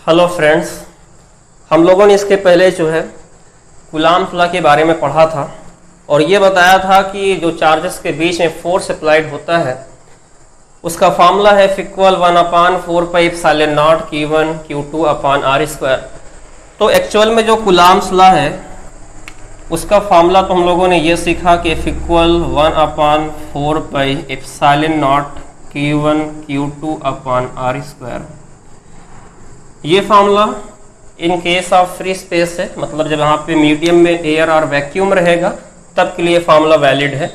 Hello friends, हम लोगों ने इसके पहले जो है कूलाम्स लॉ के बारे में पढ़ा था और ये बताया था कि जो चार्जेस के बीच में फोर्स अप्लाइड होता है उसका फार्मूला है F=1/4πε0 Q1 Q2 upon r²। तो एक्चुअल में जो कूलाम्स लॉ है उसका फार्मूला तो हम लोगों ने ये सीखा कि F=1/4πε0 Q1 Q2 upon r²। ये formula in case of free space है, मतलब जब यहाँ पे मीडियम में एयर और वैक्यूम रहेगा तब के लिए फार्मूला वैलिड है।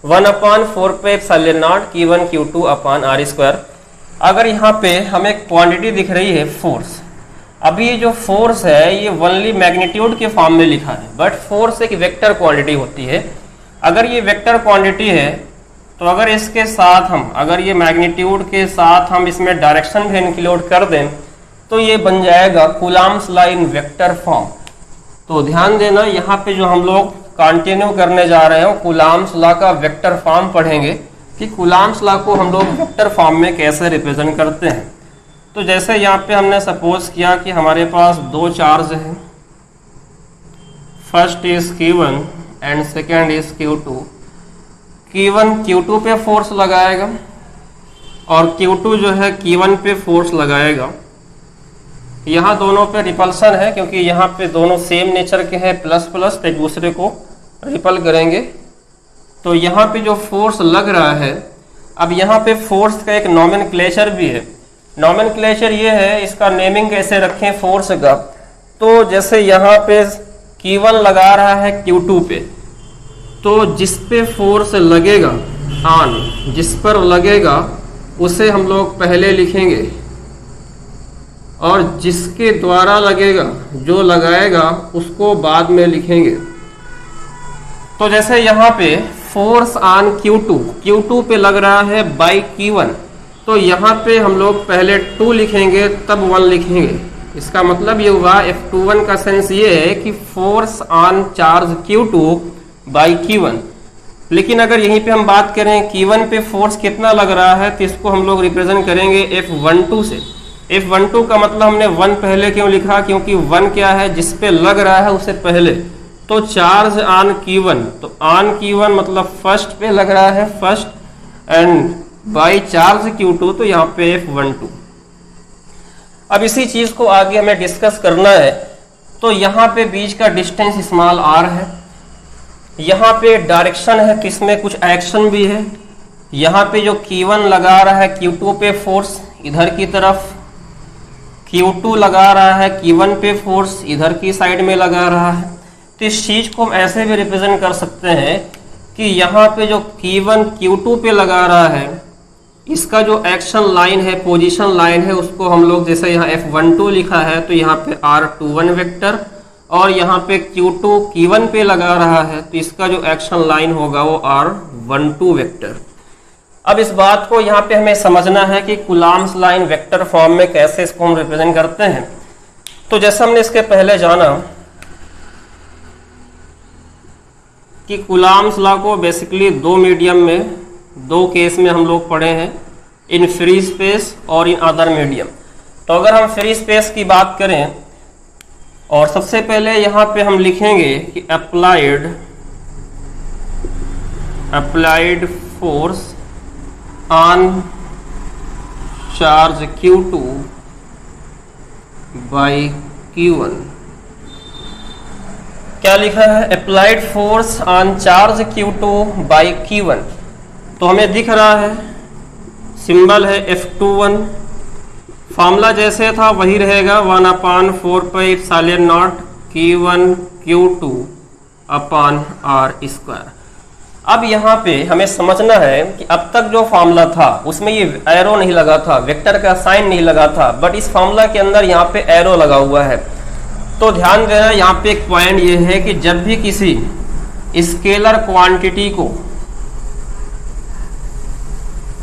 1/4πε0 Q1 Q2 अपॉन r²। अगर यहाँ पे हमें क्वांटिटी दिख रही है फोर्स, अभी ये जो फोर्स है ये ओनली मैग्नीट्यूड के फॉर्म में लिखा है, बट फोर्स एक वेक्टर क्वांटिटी होती है। अगर ये वेक्टर क्वांटिटी है तो अगर इसके साथ अगर ये मैग्नीट्यूड के साथ हम इसमें डायरेक्शन भी इंक्लूड कर दें तो ये बन जाएगा coulombs law in vector form. तो ध्यान देना, यहाँ पे जो हम लोग कंटिन्यू करने जा रहे हैं कूलाम्स लॉ का वेक्टर फॉर्म पढ़ेंगे कि कूलाम्स लॉ को हम लोग वेक्टर फॉर्म में कैसे रिप्रेजेंट करते हैं। तो जैसे यहाँ पे हमने सपोज किया कि हमारे पास दो चार्ज हैं, first is Q1 and second is Q2। Q1 Q2 पे फोर्स लगाएगा और Q2 जो है Q1 पे फोर्स लगाएगा। यहाँ दोनों पे रिपल्सन है क्योंकि यहाँ पे दोनों सेम नेचर के हैं, प्लस प्लस एक दूसरे को रिपल करेंगे। तो यहाँ पे जो फोर्स लग रहा है, अब यहाँ पे फोर्स का एक नॉमेनक्लेचर भी है। नॉमेनक्लेचर ये है, इसका नेमिंग कैसे रखें फोर्स का। तो जैसे यहाँ पे Q1 लगा रहा है Q2 पे, तो जिस पे फोर्स लगेगा जिस पर लगेगा उसे हम लोग पहले लिखेंगे और जिसके द्वारा लगेगा जो लगाएगा उसको बाद में लिखेंगे। तो जैसे यहाँ पे फोर्स ऑन Q2 पे लग रहा है बाई Q1, तो यहाँ पे हम लोग पहले 2 लिखेंगे तब 1 लिखेंगे। इसका मतलब ये हुआ F21 का सेंस ये है कि force on charge Q2 by Q1। लेकिन अगर यहीं पे हम बात करें Q1 पे फोर्स कितना लग रहा है तो इसको हम लोग रिप्रेजेंट करेंगे F12 से। F12 का मतलब हमने 1 पहले क्यों लिखा, क्योंकि 1 क्या है, जिस पे लग रहा है उसे पहले। तो चार्ज ऑन Q1, तो ऑन Q1 मतलब फर्स्ट पे लग रहा है first, and by charge Q2 तो यहाँ पे F12। अब इसी चीज को आगे हमें डिस्कस करना है। तो यहाँ पे बीच का डिस्टेंस स्मॉल r है, यहाँ पे डायरेक्शन है तो इसमें कुछ एक्शन भी है। यहाँ पे जो Q1 लगा रहा है Q2 पे फोर्स इधर की तरफ, Q2 लगा रहा है Q1 पे फोर्स इधर की साइड में लगा रहा है। तो इस चीज को हम ऐसे भी रिप्रेजेंट कर सकते हैं कि यहाँ पे जो Q1 Q2 पे लगा रहा है इसका जो एक्शन लाइन है, पोजीशन लाइन है, उसको हम लोग जैसे यहाँ F12 लिखा है तो यहाँ पे R21 वेक्टर, और यहाँ पे Q2 Q1 पे लगा रहा है तो इसका जो एक्शन लाइन होगा वो R12 वेक्टर। अब इस बात को यहाँ पे हमें समझना है कि coulombs law in vector form में कैसे इसको हम रिप्रेजेंट करते हैं। तो जैसे हमने इसके पहले जाना कि कूलाम्स लॉ को बेसिकली दो मीडियम में, दो केस में हम लोग पढ़े हैं, इन फ्री स्पेस और इन अदर मीडियम। तो अगर हम फ्री स्पेस की बात करें और सबसे पहले यहाँ पे हम लिखेंगे कि applied force on charge Q2 by Q1। क्या लिखा है? Applied force on charge Q2 by Q1। तो हमें दिख रहा है सिंबल है F21। फॉर्मूला जैसे था वही रहेगा, 1/4πε0 Q1 Q2 अपॉन r²। अब यहाँ पे हमें समझना है कि अब तक जो फार्मूला था उसमें ये एरो नहीं लगा था, वेक्टर का साइन नहीं लगा था, बट इस फार्मूला के अंदर यहाँ पे एरो लगा हुआ है। तो ध्यान देना, यहाँ पे एक पॉइंट ये है कि जब भी किसी स्केलर क्वांटिटी को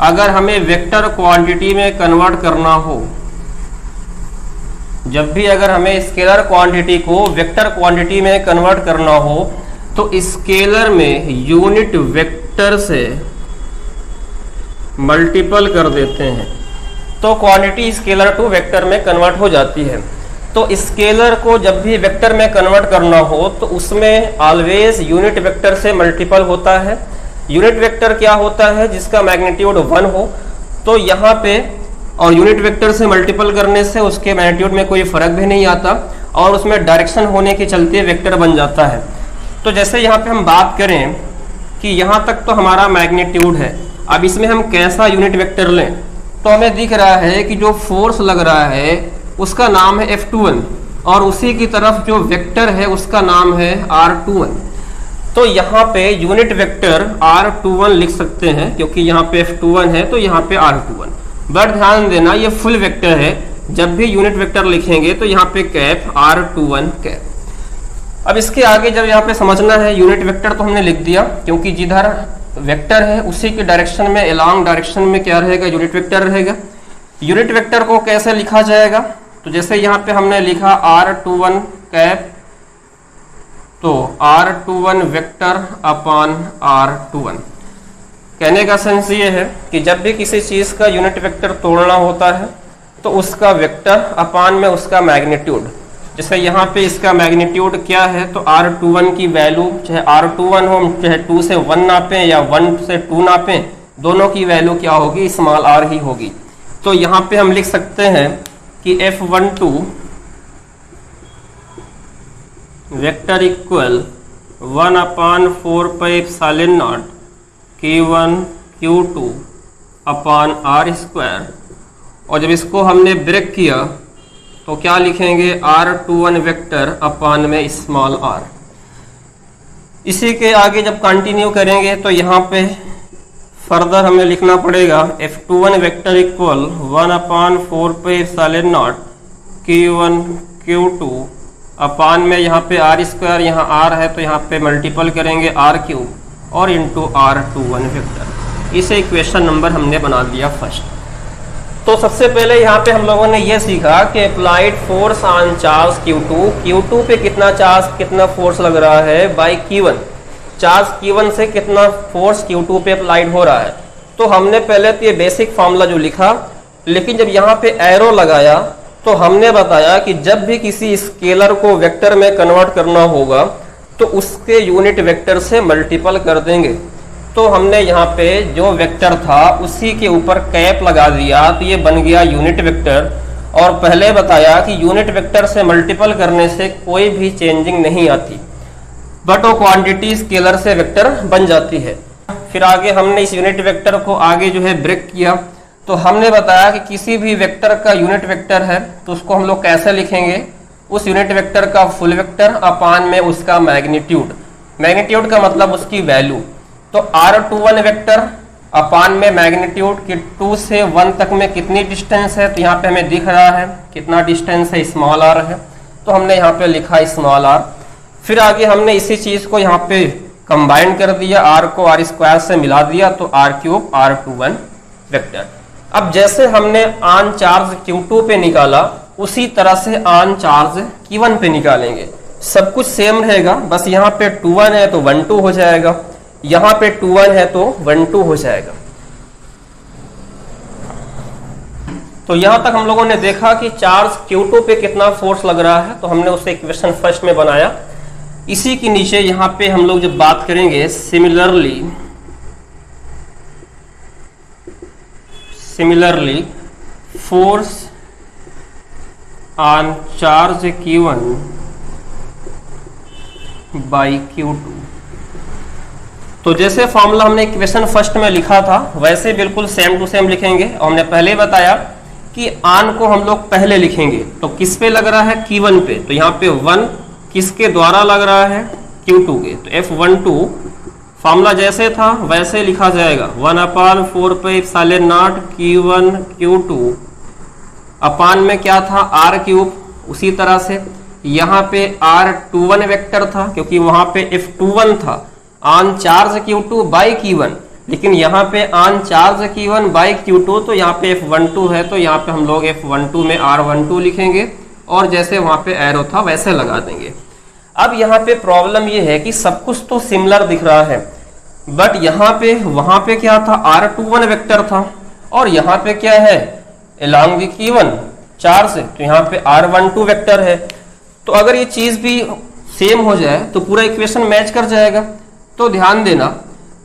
अगर हमें वेक्टर क्वांटिटी में कन्वर्ट करना हो, जब भी अगर हमें स्केलर क्वांटिटी को वेक्टर क्वांटिटी में कन्वर्ट करना हो तो स्केलर में यूनिट वेक्टर से मल्टीपल कर देते हैं। तो क्वांटिटी स्केलर टू वेक्टर में कन्वर्ट हो जाती है। तो स्केलर को जब भी वेक्टर में कन्वर्ट करना हो तो उसमें ऑलवेज यूनिट वेक्टर से मल्टीपल होता है। यूनिट वेक्टर क्या होता है? जिसका मैग्नीट्यूड 1 हो। तो यहाँ पे और यूनिट वेक्टर से मल्टीपल करने से उसके मैग्नीट्यूड में कोई फर्क भी नहीं आता और उसमें डायरेक्शन होने के चलते वेक्टर बन जाता है। तो जैसे यहाँ पे हम बात करें कि यहाँ तक तो हमारा मैग्नीट्यूड है, अब इसमें हम कैसा यूनिट वेक्टर लें, तो हमें दिख रहा है कि जो फोर्स लग रहा है उसका नाम है F21 और उसी की तरफ जो वेक्टर है उसका नाम है R21। तो यहाँ पे यूनिट वेक्टर R21 लिख सकते हैं क्योंकि यहाँ पे F21 है तो यहाँ पे R21। बट ध्यान देना ये फुल वेक्टर है, जब भी यूनिट वेक्टर लिखेंगे तो यहाँ पे कैप R21 कैप। अब इसके आगे जब यहाँ पे समझना है यूनिट वेक्टर तो हमने लिख दिया क्योंकि जिधर वेक्टर है उसी के डायरेक्शन में अलॉन्ग डायरेक्शन में क्या रहेगा? यूनिट वेक्टर रहेगा। यूनिट वेक्टर को कैसे लिखा जाएगा? तो जैसे यहाँ पे हमने लिखा R21 कैप, तो R21 वेक्टर अपॉन R21। कहने का सेंस ये है कि जब भी किसी चीज का यूनिट वेक्टर तोड़ना होता है तो उसका वेक्टर अपान में उसका मैग्नीट्यूड, जैसे यहाँ पे इसका मैग्नीट्यूड क्या है तो R21 की वैल्यू चाहे R21 हो चाहे 2 से 1 नापें या 1 से 2 नापें, दोनों की वैल्यू क्या होगी? स्मॉल r ही होगी। तो यहाँ पे हम लिख सकते हैं कि F12 vector equal 1/4πε0 Q1 Q2 upon R²। और जब इसको हमने ब्रेक किया तो क्या लिखेंगे? R21 वेक्टर अपॉन में स्मॉल r। इसी के आगे जब कंटिन्यू करेंगे तो यहाँ पे फर्दर हमें लिखना पड़ेगा F21 vector equal 1/4πε0 Q1 Q2 upon में यहाँ पे R², यहाँ R है तो यहाँ पे मल्टीपल करेंगे R³ और इंटू R21 वेक्टर। इसे इक्वेशन नंबर हमने बना दिया फर्स्ट। तो सबसे पहले यहाँ पे हम लोगों ने ये सीखा कि applied force on charge Q2 पे कितना फोर्स लग रहा है बाय Q1। चार्ज Q1 से कितना फोर्स Q2 पे अप्लाइड हो रहा है। तो हमने पहले तो ये बेसिक फॉर्मूला जो लिखा, लेकिन जब यहाँ पे एरो लगाया तो हमने बताया कि जब भी किसी स्केलर को वेक्टर में कन्वर्ट करना होगा तो उसके यूनिट वेक्टर से मल्टीपल कर देंगे। तो हमने यहाँ पे जो वेक्टर था उसी के ऊपर कैप लगा दिया तो ये बन गया यूनिट वेक्टर। और पहले बताया कि यूनिट वेक्टर से मल्टीपल करने से कोई भी चेंजिंग नहीं आती, बट वो क्वांटिटी स्केलर से वेक्टर बन जाती है। फिर आगे हमने इस यूनिट वेक्टर को आगे जो है ब्रेक किया तो हमने बताया कि किसी भी वेक्टर का यूनिट वेक्टर है तो उसको हम लोग कैसे लिखेंगे? उस यूनिट वेक्टर का फुल वेक्टर अपान में उसका मैग्नीट्यूड। मैग्नीट्यूड का मतलब उसकी वैल्यू। तो R21 वेक्टर अपान में मैग्नीट्यूड कि 2 से 1 तक में कितनी डिस्टेंस है, तो यहाँ पे हमें दिख रहा है कितना डिस्टेंस है, स्मॉल r है, तो हमने यहाँ पे लिखा स्मॉल r। फिर आगे हमने इसी चीज को यहाँ पे कंबाइन कर दिया, r को R² से मिला दिया तो R³ R21 वेक्टर। अब जैसे हमने ऑन चार्ज Q2 पे निकाला उसी तरह से ऑन चार्ज Q1 पे निकालेंगे। सब कुछ सेम रहेगा, बस यहाँ पे 2 है तो 1 2 हो जाएगा, यहाँ पे 2 है तो 1 2 हो जाएगा। तो यहाँ तक हम लोगों ने देखा कि चार्ज Q2 पे कितना फोर्स लग रहा है, तो हमने उसे इक्वेशन फर्स्ट में बनाया। इसी के नीचे यहाँ पे हम लोग जब बात करेंगे similarly force on charge Q1 by Q2। तो जैसे फॉर्मूला हमने इक्वेशन फर्स्ट में लिखा था वैसे बिल्कुल सेम टू सेम लिखेंगे। और हमने पहले बताया कि ऑन को हम लोग पहले लिखेंगे, तो किस पे लग रहा है? Q1 पे, तो यहाँ पे 1 किसके द्वारा लग रहा है? Q2 के, तो F12 फॉर्मूला जैसे था वैसे लिखा जाएगा 1/4πε0 Q1 Q2 अपान में क्या था? R³। उसी तरह से यहाँ पे R21 वेक्टर था क्योंकि वहां पे F21 था on charge Q2 by Q1, लेकिन यहाँ पे on charge Q1 by Q2 तो यहाँ पे F12 है, तो यहाँ पे हम लोग F12 में R12 लिखेंगे और जैसे वहां पे एरो था वैसे लगा देंगे। अब यहाँ पे प्रॉब्लम ये है कि सब कुछ तो सिमिलर दिख रहा है, बट यहाँ पे वहां पे क्या था? R21 वेक्टर था और यहाँ पे क्या है? along the Q1 4 से, तो यहाँ पे R12 वेक्टर है। तो अगर ये चीज भी सेम हो जाए तो पूरा इक्वेशन मैच कर जाएगा। तो ध्यान देना,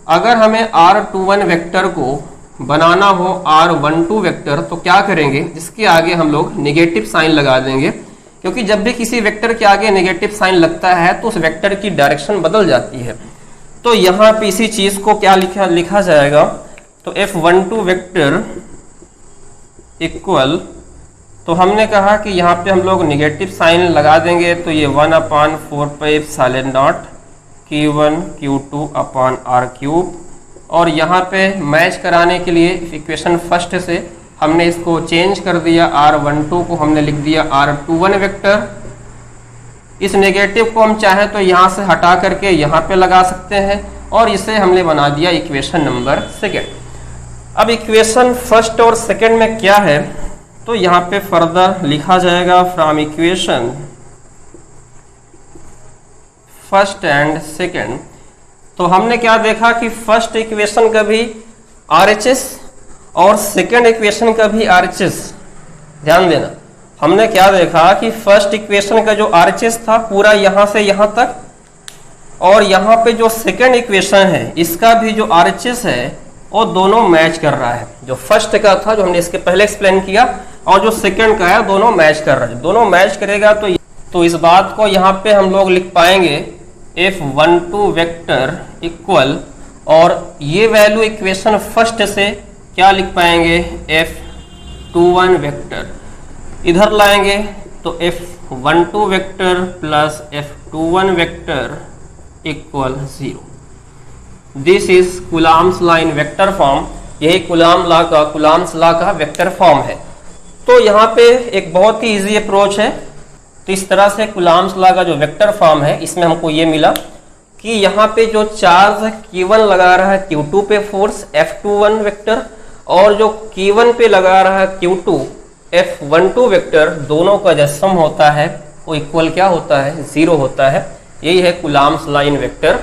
अगर हमें R21 वेक्टर को बनाना हो R12 वेक्टर तो क्या करेंगे, इसके आगे हम लोग नेगेटिव साइन लगा देंगे, क्योंकि जब भी किसी वेक्टर के आगे नेगेटिव साइन लगता है तो उस वेक्टर की डायरेक्शन बदल जाती है। तो यहाँ पे इसी चीज को क्या लिखा जाएगा, तो F12 वेक्टर इक्वल, तो हमने कहा कि यहाँ पे हम लोग नेगेटिव साइन लगा देंगे, तो ये 1/4πε0 Q1 Q2 upon R cube, और यहाँ पे मैच कराने के लिए इक्वेशन फर्स्ट से हमने इसको चेंज कर दिया, R12 को हमने लिख दिया R21 वेक्टर। इस नेगेटिव को हम चाहे तो यहाँ से हटा करके यहाँ पे लगा सकते हैं, और इसे हमने बना दिया इक्वेशन नंबर सेकेंड। अब इक्वेशन फर्स्ट और सेकेंड में क्या है, तो यहाँ पे फर्दर लिखा जाएगा from equation first and second. तो हमने क्या देखा कि फर्स्ट इक्वेशन का भी RHS और सेकेंड इक्वेशन का भी RHS। ध्यान देना, हमने क्या देखा कि फर्स्ट इक्वेशन का जो RHS था पूरा यहाँ से यहाँ तक, और यहाँ पे जो सेकेंड इक्वेशन है इसका भी जो RHS है वो दोनों मैच कर रहा है। जो फर्स्ट का था जो हमने इसके पहले एक्सप्लेन किया, और जो सेकेंड का है दोनों मैच कर रहा है। दोनों मैच करेगा तो इस बात को यहाँ पे हम लोग लिख पाएंगे F12 वेक्टर इक्वल, और ये वैल्यू इक्वेशन फर्स्ट से क्या लिख पाएंगे, F21 वेक्टर इधर लाएंगे तो F12 vector plus F21 vector equal 0। This is Coulomb's line vector form. यही कुलाम्स लॉ का वेक्टर फॉर्म है। तो यहाँ पे एक बहुत ही इजी अप्रोच है। तो इस तरह से कुलाम्स लॉ का जो वेक्टर फॉर्म है इसमें हमको ये मिला कि यहाँ पे जो चार्ज Q1 लगा रहा है Q2 पे फोर्स F21 वेक्टर, और जो Q1 पे लगा रहा है Q2 F12 वेक्टर, दोनों का जो सम होता है वो इक्वल क्या होता है, 0 होता है। यही है कुलाम्स लाइन वेक्टर